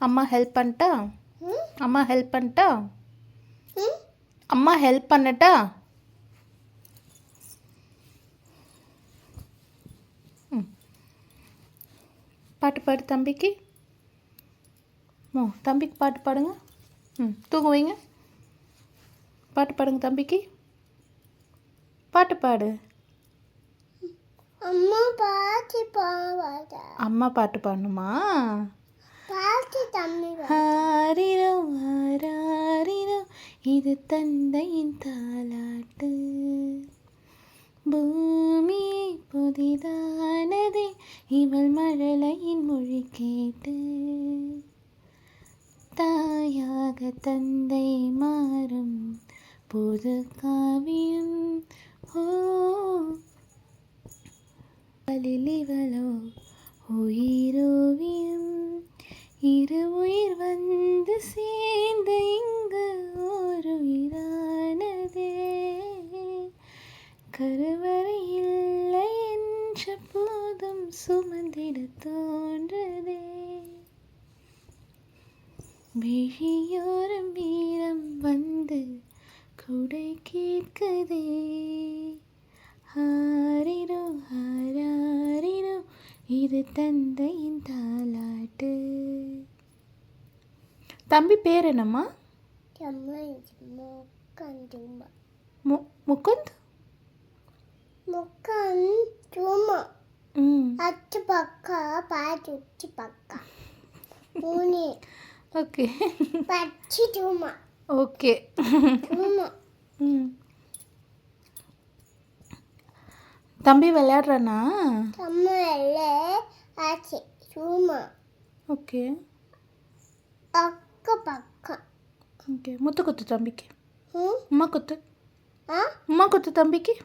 அம்மா ஹெல்ப் பண்ணிட்டா? அம்மா ஹெல்ப் பண்ணிட்டா? அம்மா ஹெல்ப் பண்ணட்டா? பாட்டு பாடு தம்பிக்கு. தம்பிக்கு பாட்டு பாடுங்க. தூங்க வைங்க. பாட்டு பாடுங்க தம்பிக்கு. பாட்டு பாடு. அம்மா பாட்டு பாட. அம்மா பாட்டு பாடணுமா? பாட்டு தம்பி. ஆரிரோ ஆராரிரோ இது தந்தையின் தாலாட்டு. பூமி புதிதானதே இவள் மழலையின் மொழி கேட்டு. தாயாக தந்தை மாறும் புது காவியம். ஓ இவளோ உயிரோவியம். இரு உயிர் வந்து சேர்ந்து இங்கு ஒரு உயிரானதே. கருவறை இல்லை என்ற போதும் சுமந்திட தோன்றதே. விழியோரம் வீரம் வந்து குடை கேட்குதே. ஆரிரோ ஆராரிரோ இது தந்தையின் தாலாட்டு. தம்பி பேர் என்னம்மா? முகுந்த். அச்சு பக்கா பாட்டு உச்சி பக்கா மூணு. ஓகே பச்சி டூமா. ஓகே. தம்பி விளையாடுறானா? ஆச்சு சும்மா. ஓகே அக்க பக்கம். ஓகே முத்து குத்து தம்பிக்கு. உமா குத்து. உமா குத்து தம்பிக்கு.